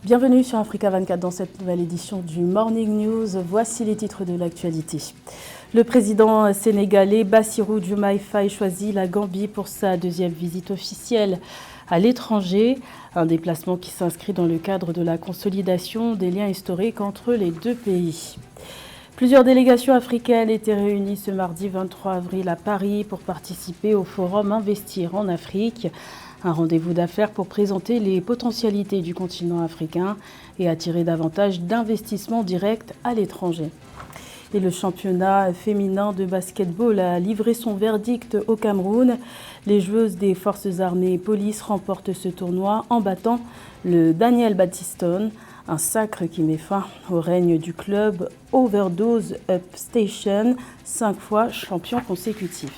Bienvenue sur Africa 24 dans cette nouvelle édition du Morning News. Voici les titres de l'actualité. Le président sénégalais Bassirou Diomaye Faye choisit la Gambie pour sa deuxième visite officielle à l'étranger. Un déplacement qui s'inscrit dans le cadre de la consolidation des liens historiques entre les deux pays. Plusieurs délégations africaines étaient réunies ce mardi 23 avril à Paris pour participer au forum Investir en Afrique. Un rendez-vous d'affaires pour présenter les potentialités du continent africain et attirer davantage d'investissements directs à l'étranger. Et le championnat féminin de basketball a livré son verdict au Cameroun. Les joueuses des forces armées et police remportent ce tournoi en battant le Daniel Battiston. Un sacre qui met fin au règne du club Overdose Up Station, 5 fois champion consécutif.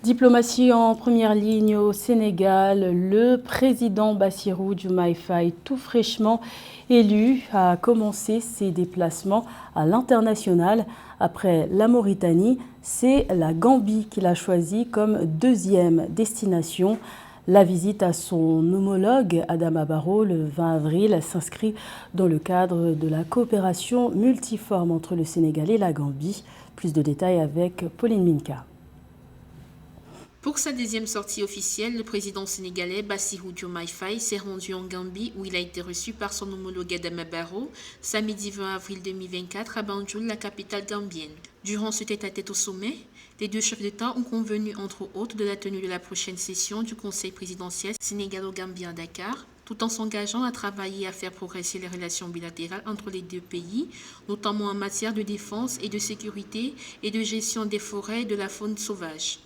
Diplomatie en première ligne au Sénégal, le président Bassirou Diomaye Faye, tout fraîchement élu, a commencé ses déplacements à l'international. Après la Mauritanie, c'est la Gambie qu'il a choisi comme deuxième destination. La visite à son homologue Adama Barrow le 20 avril s'inscrit dans le cadre de la coopération multiforme entre le Sénégal et la Gambie. Plus de détails avec Pauline Minka. Pour sa deuxième sortie officielle, le président sénégalais Bassirou Diomaye Faye s'est rendu en Gambie où il a été reçu par son homologue Adama Barrow samedi 20 avril 2024 à Banjul, la capitale gambienne. Durant ce tête-à-tête au sommet, les deux chefs d'État ont convenu entre autres de la tenue de la prochaine session du Conseil présidentiel sénégalo-gambien à Dakar, tout en s'engageant à travailler à faire progresser les relations bilatérales entre les deux pays, notamment en matière de défense et de sécurité et de gestion des forêts et de la faune sauvage.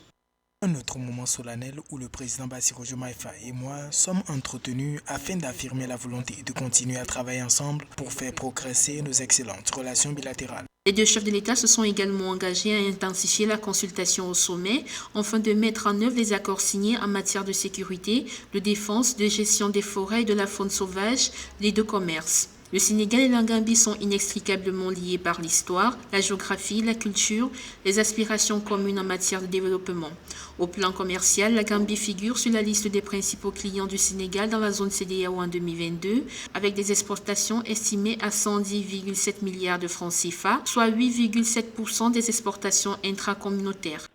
Un autre moment solennel où le président Bassirou Diomaye Faye et moi sommes entretenus afin d'affirmer la volonté de continuer à travailler ensemble pour faire progresser nos excellentes relations bilatérales. Les deux chefs de l'État se sont également engagés à intensifier la consultation au sommet afin de mettre en œuvre les accords signés en matière de sécurité, de défense, de gestion des forêts et de la faune sauvage et de commerce. Le Sénégal et la Gambie sont inextricablement liés par l'histoire, la géographie, la culture, les aspirations communes en matière de développement. Au plan commercial, la Gambie figure sur la liste des principaux clients du Sénégal dans la zone CEDEAO en 2022, avec des exportations estimées à 110,7 milliards de francs CFA, soit 8,7% des exportations intracommunautaires.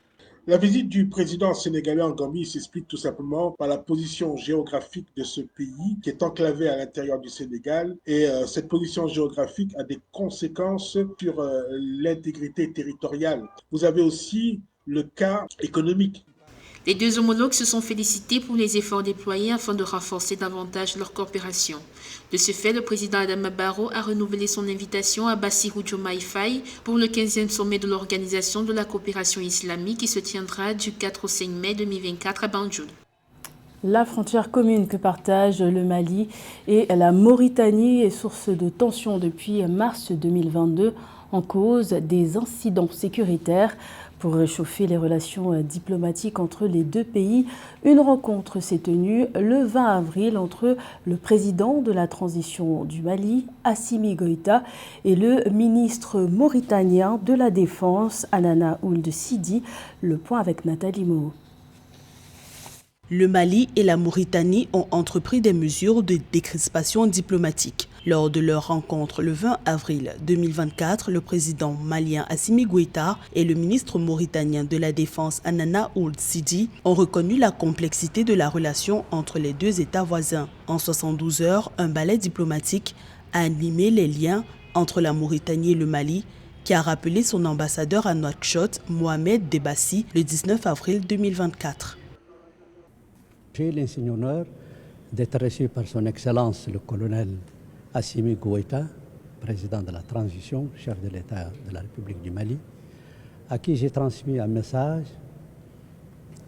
La visite du président sénégalais en Gambie s'explique tout simplement par la position géographique de ce pays qui est enclavé à l'intérieur du Sénégal et cette position géographique a des conséquences sur l'intégrité territoriale. Vous avez aussi le cas économique. Les deux homologues se sont félicités pour les efforts déployés afin de renforcer davantage leur coopération. De ce fait, le président Adama Barrow a renouvelé son invitation à Bassirou Diomaye Faye pour le 15e sommet de l'Organisation de la coopération islamique qui se tiendra du 4 au 5 mai 2024 à Banjul. La frontière commune que partagent le Mali et la Mauritanie est source de tensions depuis mars 2022 en cause des incidents sécuritaires. Pour réchauffer les relations diplomatiques entre les deux pays, une rencontre s'est tenue le 20 avril entre le président de la transition du Mali, Assimi Goïta, et le ministre mauritanien de la Défense, Anana Ould Sidi. Le point avec Nathalie Moho. Le Mali et la Mauritanie ont entrepris des mesures de décrispation diplomatique. Lors de leur rencontre le 20 avril 2024, le président malien Assimi Goïta et le ministre mauritanien de la Défense Anana Ould Sidi ont reconnu la complexité de la relation entre les deux États voisins. En 72 heures, un ballet diplomatique a animé les liens entre la Mauritanie et le Mali, qui a rappelé son ambassadeur à Nouakchott, Mohamed Debassi, le 19 avril 2024. J'ai l'insigne honneur d'être reçu par son Excellence le colonel Assimi Goïta, président de la transition, chef de l'État de la République du Mali, à qui j'ai transmis un message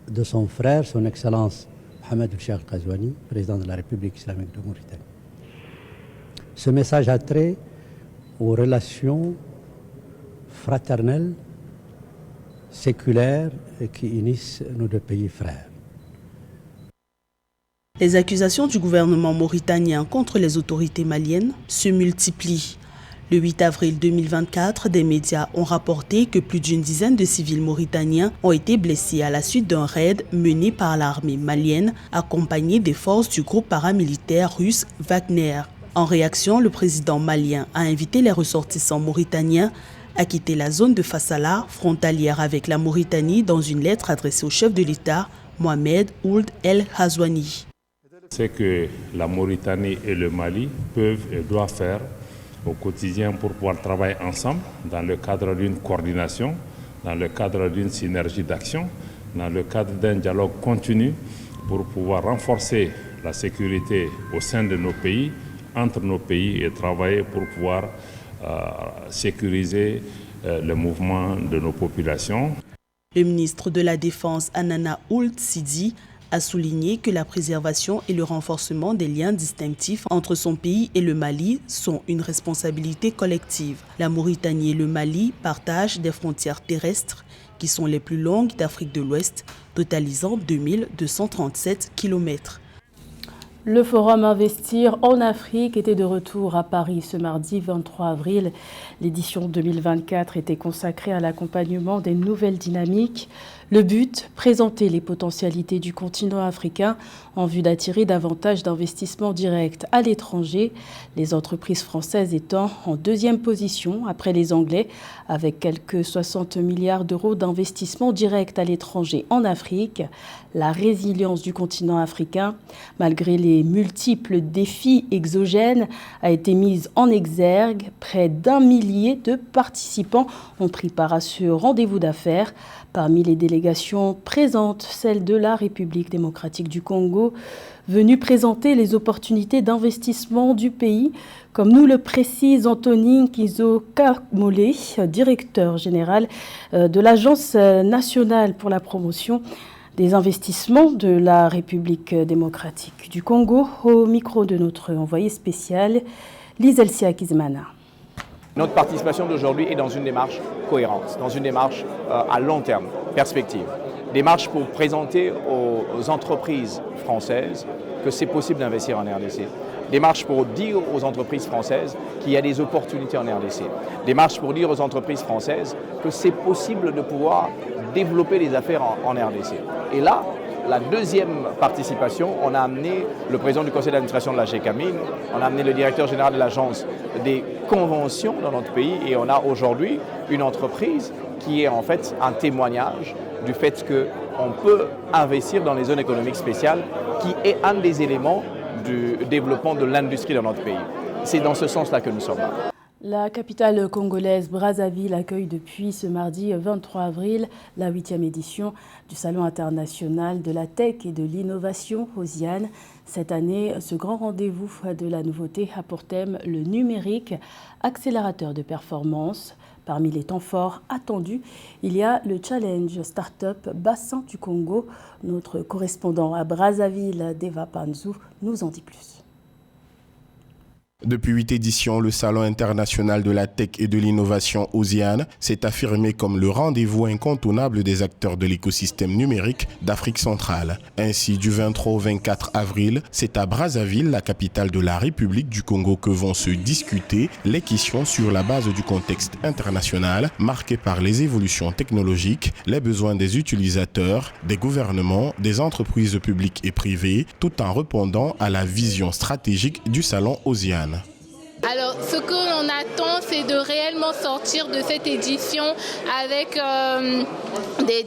de son frère, son Excellence Mohamed El-Cheikh Ghazouani, président de la République islamique de Mauritanie. Ce message a trait aux relations fraternelles, séculaires et qui unissent nos deux pays frères. Les accusations du gouvernement mauritanien contre les autorités maliennes se multiplient. Le 8 avril 2024, des médias ont rapporté que plus d'une dizaine de civils mauritaniens ont été blessés à la suite d'un raid mené par l'armée malienne, accompagné des forces du groupe paramilitaire russe Wagner. En réaction, le président malien a invité les ressortissants mauritaniens à quitter la zone de Fassala, frontalière avec la Mauritanie, dans une lettre adressée au chef de l'État, Mohamed Ould El Ghazouani. C'est que la Mauritanie et le Mali peuvent et doivent faire au quotidien pour pouvoir travailler ensemble dans le cadre d'une coordination, dans le cadre d'une synergie d'action, dans le cadre d'un dialogue continu pour pouvoir renforcer la sécurité au sein de nos pays, entre nos pays et travailler pour pouvoir sécuriser le mouvement de nos populations. Le ministre de la Défense, Anana Ould Sidi, a souligné que la préservation et le renforcement des liens distinctifs entre son pays et le Mali sont une responsabilité collective. La Mauritanie et le Mali partagent des frontières terrestres qui sont les plus longues d'Afrique de l'Ouest, totalisant 2237 km. Le forum Investir en Afrique était de retour à Paris ce mardi 23 avril. L'édition 2024 était consacrée à l'accompagnement des nouvelles dynamiques. Le but, présenter les potentialités du continent africain en vue d'attirer davantage d'investissements directs à l'étranger, les entreprises françaises étant en deuxième position après les Anglais, avec quelques 60 milliards d'euros d'investissements directs à l'étranger en Afrique. La résilience du continent africain, malgré les multiples défis exogènes, a été mise en exergue. Près d'1 millier de participants ont pris part à ce rendez-vous d'affaires. Parmi les délégations présentes, celle de la République démocratique du Congo, venue présenter les opportunités d'investissement du pays, comme nous le précise Anthony Kizo-Kamole, directeur général de l'Agence nationale pour la promotion des investissements de la République démocratique du Congo, au micro de notre envoyé spécial, Lizelsia Kizmana. Notre participation d'aujourd'hui est dans une démarche cohérente, dans une démarche à long terme, perspective. Démarche pour présenter aux entreprises françaises que c'est possible d'investir en RDC. Démarche pour dire aux entreprises françaises qu'il y a des opportunités en RDC. Démarche pour dire aux entreprises françaises que c'est possible de pouvoir développer des affaires en RDC. Et là, la deuxième participation, on a amené le président du conseil d'administration de la GECAMIN, on a amené le directeur général de l'agence des conventions dans notre pays et on a aujourd'hui une entreprise qui est en fait un témoignage du fait qu'on peut investir dans les zones économiques spéciales qui est un des éléments du développement de l'industrie dans notre pays. C'est dans ce sens-là que nous sommes là. La capitale congolaise Brazzaville accueille depuis ce mardi 23 avril la 8e édition du Salon international de la tech et de l'innovation OSIAN. Cette année, ce grand rendez-vous de la nouveauté a pour thème le numérique, accélérateur de performance. Parmi les temps forts attendus, il y a le challenge Startup Bassin du Congo. Notre correspondant à Brazzaville, Deva Panzou, nous en dit plus. Depuis 8 éditions, le Salon international de la tech et de l'innovation OSIAN s'est affirmé comme le rendez-vous incontournable des acteurs de l'écosystème numérique d'Afrique centrale. Ainsi, du 23 au 24 avril, c'est à Brazzaville, la capitale de la République du Congo, que vont se discuter les questions sur la base du contexte international marqué par les évolutions technologiques, les besoins des utilisateurs, des gouvernements, des entreprises publiques et privées, tout en répondant à la vision stratégique du Salon OSIAN. Alors, ce que l'on attend, c'est de réellement sortir de cette édition avec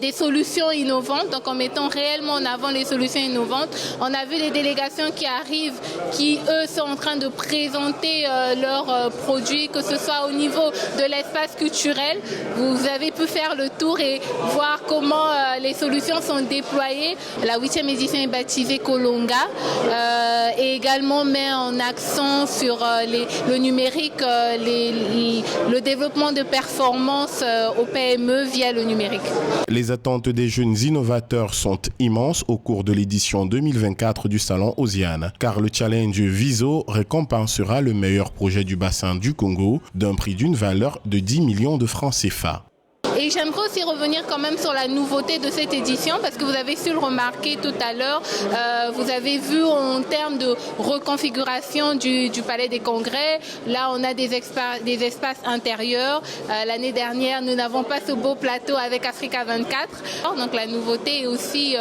des solutions innovantes, donc en mettant réellement en avant les solutions innovantes. On a vu les délégations qui arrivent, qui, eux, sont en train de présenter leurs produits, que ce soit au niveau de l'espace culturel. Vous avez pu faire le tour et voir comment les solutions sont déployées. La 8e édition est baptisée Kolonga et également met en accent sur le numérique, le développement de performance aux PME via le numérique. Les attentes des jeunes innovateurs sont immenses au cours de l'édition 2024 du Salon OSIAN, car le challenge Viso récompensera le meilleur projet du bassin du Congo d'un prix d'une valeur de 10 millions de francs CFA. Et Et j'aimerais aussi revenir quand même sur la nouveauté de cette édition, parce que vous avez su le remarquer tout à l'heure, vous avez vu en termes de reconfiguration du Palais des Congrès, là on a des espaces intérieurs. L'année dernière, nous n'avons pas ce beau plateau avec Africa 24. Donc la nouveauté est aussi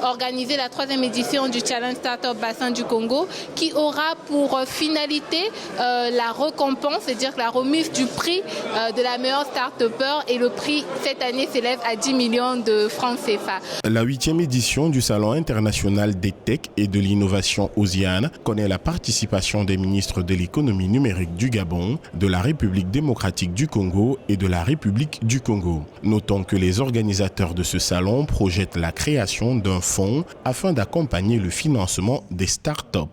organiser la 3e édition du Challenge Startup Bassin du Congo, qui aura pour finalité la récompense, c'est-à-dire la remise du prix de la meilleure start-upper, et le prix cette année s'élève à 10 millions de francs CFA. La 8e édition du Salon international des tech et de l'innovation OSIAN connaît la participation des ministres de l'économie numérique du Gabon, de la République démocratique du Congo et de la République du Congo. Notons que les organisateurs de ce salon projettent la création d'un fonds afin d'accompagner le financement des start-up.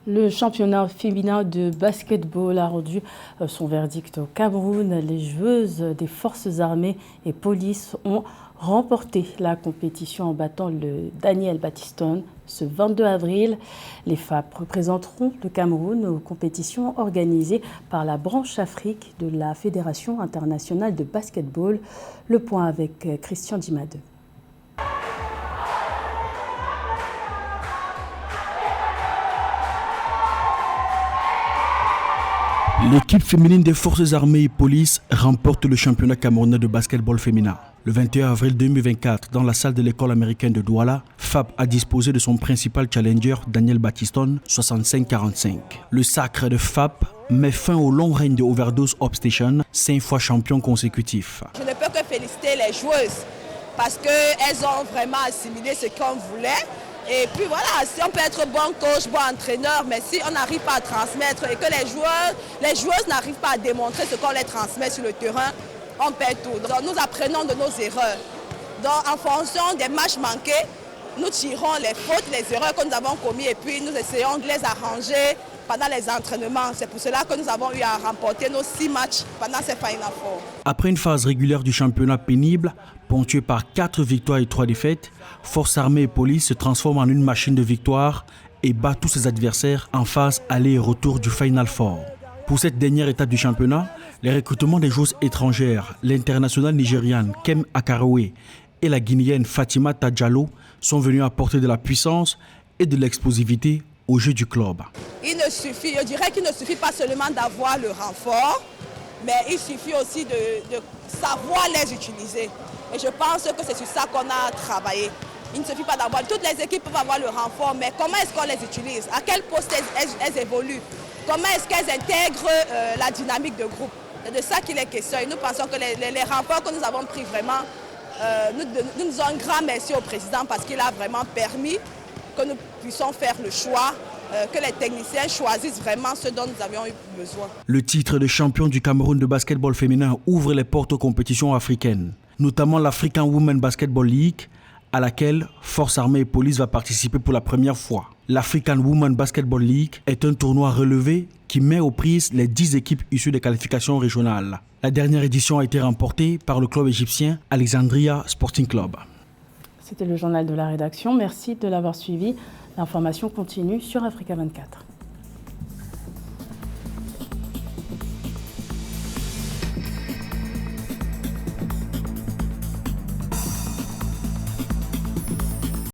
Le championnat féminin de basketball a rendu son verdict au Cameroun. Les joueuses des forces armées et police ont remporté la compétition en battant le Daniel Battiston ce 22 avril. Les FAP représenteront le Cameroun aux compétitions organisées par la branche Afrique de la Fédération internationale de basketball. Le point avec Christian Dimade. L'équipe féminine des forces armées et police remporte le championnat camerounais de basketball féminin. Le 21 avril 2024, dans la salle de l'école américaine de Douala, FAP a disposé de son principal challenger, Daniel Battiston, 65-45. Le sacre de FAP met fin au long règne de Overdose Upstation, 5 fois champion consécutif. Je ne peux que féliciter les joueuses parce qu'elles ont vraiment assimilé ce qu'on voulait. Et puis voilà, si on peut être bon coach, bon entraîneur, mais si on n'arrive pas à transmettre et que les joueuses n'arrivent pas à démontrer ce qu'on les transmet sur le terrain, on perd tout. Donc nous apprenons de nos erreurs. Donc en fonction des matchs manqués, nous tirons les fautes, les erreurs que nous avons commises et puis nous essayons de les arranger pendant les entraînements. C'est pour cela que nous avons eu à remporter nos 6 matchs pendant ces Final Four. Après une phase régulière du championnat pénible, ponctuée par 4 victoires et 3 défaites, Forces armées et police se transforment en une machine de victoire et bat tous ses adversaires en phase aller et retour du Final Four. Pour cette dernière étape du championnat, les recrutements des joueuses étrangères, l'internationale nigériane Kem Akarewe et la guinéenne Fatima Tadjalo sont venus apporter de la puissance et de l'explosivité au jeu du club. Je dirais qu'il ne suffit pas seulement d'avoir le renfort, mais il suffit aussi de savoir les utiliser. Et je pense que c'est sur ça qu'on a travaillé. Il ne suffit pas d'avoir, toutes les équipes peuvent avoir le renfort, mais comment est-ce qu'on les utilise? À quel poste elles évoluent? Comment est-ce qu'elles intègrent la dynamique de groupe? C'est de ça qu'il est question. Et nous pensons que les renforts que nous avons pris vraiment, nous disons un grand merci au président parce qu'il a vraiment permis que nous puissions faire le choix, que les techniciens choisissent vraiment ce dont nous avions eu besoin. Le titre de champion du Cameroun de basketball féminin ouvre les portes aux compétitions africaines, notamment l'African Women Basketball League, à laquelle Forces armées et police va participer pour la première fois. L'African Women Basketball League est un tournoi relevé qui met aux prises les 10 équipes issues des qualifications régionales. La dernière édition a été remportée par le club égyptien Alexandria Sporting Club. C'était le journal de la rédaction. Merci de l'avoir suivi. L'information continue sur Africa 24.